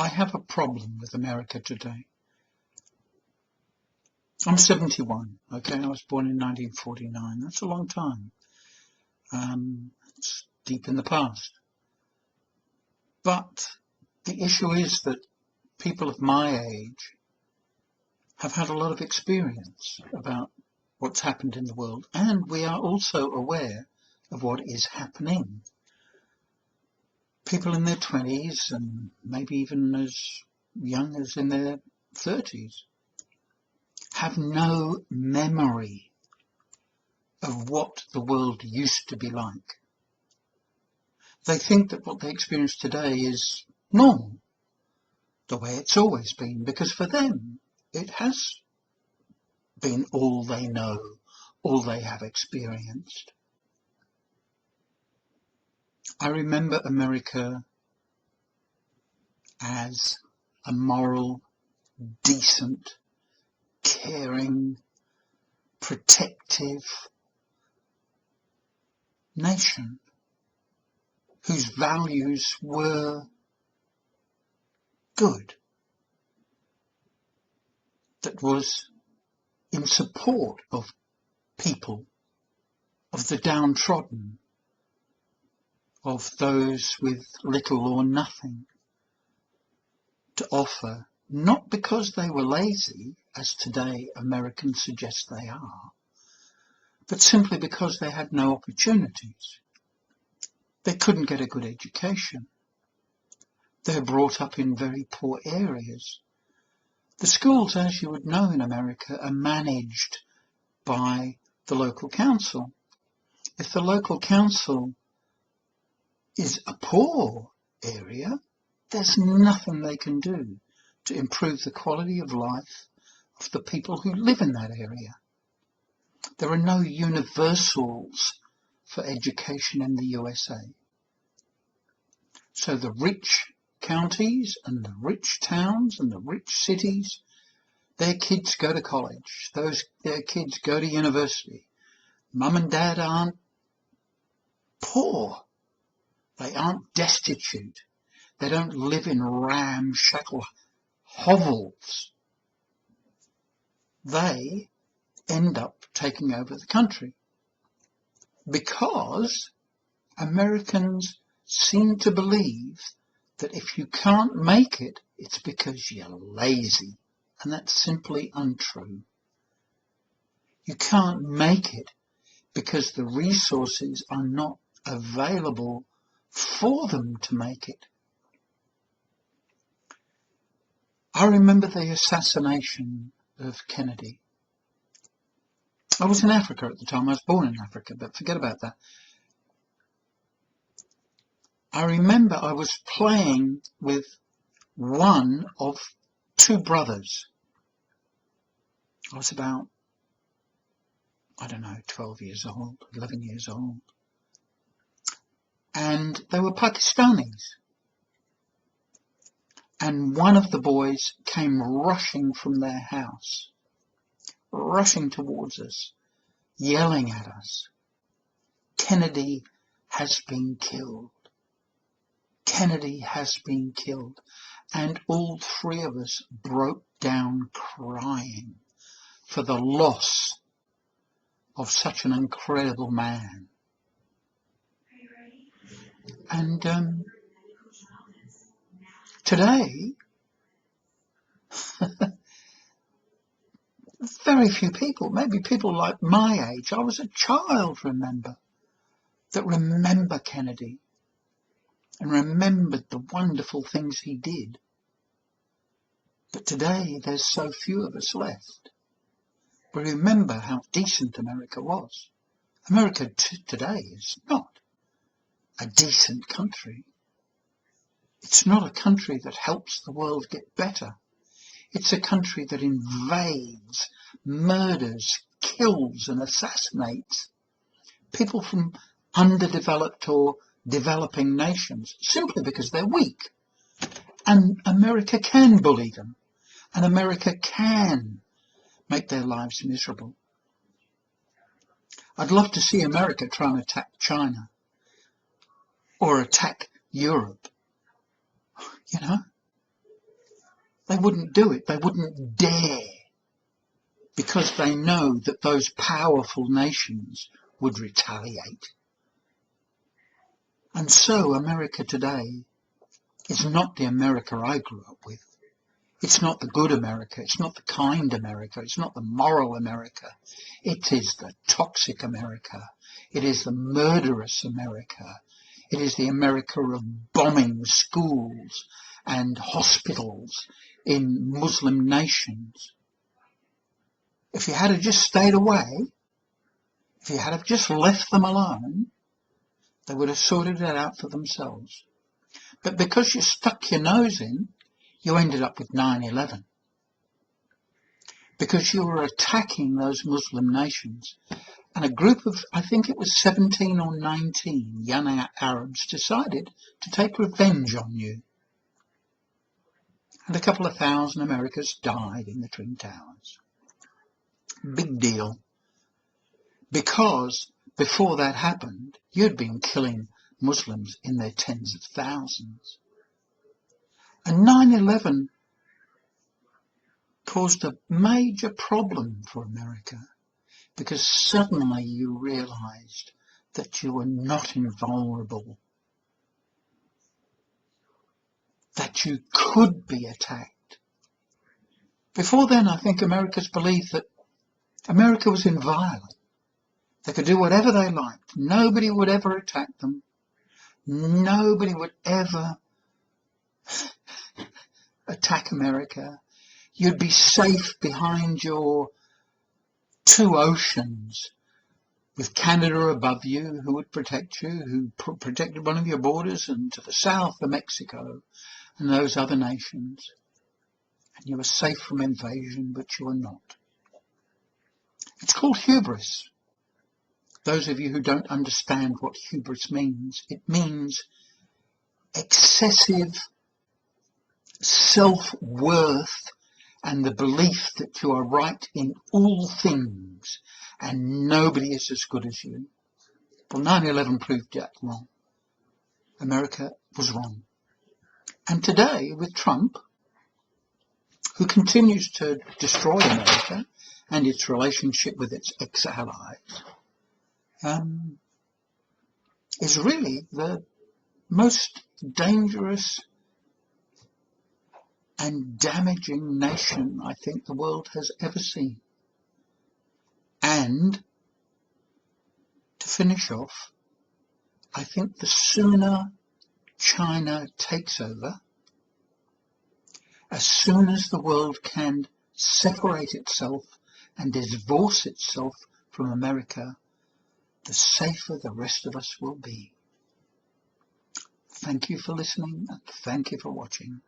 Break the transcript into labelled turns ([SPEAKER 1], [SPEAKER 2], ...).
[SPEAKER 1] I have a problem with America today. I'm 71, okay? I was born in 1949. That's a long time. It's deep in the past. But the issue is that people of my age have had a lot of experience about what's happened in the world, and we are also aware of what is happening. People in their 20s and maybe even as young as in their 30s have no memory of what the world used to be like. They think that what they experience today is normal, the way it's always been, because for them it has been all they know, all they have experienced. I remember America as a moral, decent, caring, protective nation whose values were good, that was in support of people, of the downtrodden, of those with little or nothing to offer, not because they were lazy, as today Americans suggest they are, but simply because they had no opportunities. They couldn't get a good education. They're brought up in very poor areas. The schools, as you would know in America, are managed by the local council. If the local council is a poor area, there's nothing they can do to improve the quality of life of the people who live in that area. There are no universals for education in the USA. So the rich counties and the rich towns and the rich cities, their kids go to college, their kids go to university. Mum and dad aren't poor. They aren't destitute. They don't live in ramshackle hovels. They end up taking over the country because Americans seem to believe that if you can't make it, it's because you're lazy. And that's simply untrue. You can't make it because the resources are not available for them to make it. I remember the assassination of Kennedy. I was in Africa at the time. I was born in Africa, but forget about that. I remember I was playing with one of two brothers. I was about, 12 years old, 11 years old. And they were Pakistanis. And one of the boys came rushing from their house, rushing towards us, yelling at us, "Kennedy has been killed. Kennedy has been killed." And all three of us broke down crying for the loss of such an incredible man. And today, very few people, maybe people like my age, I was a child, that remember Kennedy and remembered the wonderful things he did. But today there's so few of us left. We remember how decent America was. America today is not a decent country. It's not a country that helps the world get better. It's a country that invades, murders, kills and assassinates people from underdeveloped or developing nations simply because they're weak. And America can bully them. And America can make their lives miserable. I'd love to see America try and attack China or attack Europe. They wouldn't do it. They wouldn't dare, because they know that those powerful nations would retaliate. And so America today is not the America I grew up with. It's not the good America. It's not the kind America. It's not the moral America. It is the toxic America. It is the murderous America. It is the America of bombing schools and hospitals in Muslim nations. If you had just stayed away, if you had just left them alone, they would have sorted it out for themselves. But because you stuck your nose in, you ended up with 9/11. Because you were attacking those Muslim nations. And a group of, I think it was 17 or 19 young Arabs decided to take revenge on you. And a couple of thousand Americans died in the Twin Towers. Big deal. Because before that happened, you'd been killing Muslims in their tens of thousands. And 9/11 caused a major problem for America, because suddenly you realized that you were not invulnerable, that you could be attacked. Before then, I think Americans believed that America was inviolate. They could do whatever they liked. Nobody would ever attack them. Nobody would ever attack America. You'd be safe behind your two oceans, with Canada above you, who would protect you, who protected one of your borders, and to the south, the Mexico, and those other nations. And you were safe from invasion, but you were not. It's called hubris. Those of you who don't understand what hubris means, it means excessive self-worth and the belief that you are right in all things and nobody is as good as you. Well, 9/11 proved that wrong. America was wrong. And today, with Trump, who continues to destroy America and its relationship with its ex-allies, is really the most dangerous and damaging nation I think the world has ever seen. And to finish off, I think the sooner China takes over, as soon as the world can separate itself and divorce itself from America, the safer the rest of us will be. Thank you for listening and thank you for watching.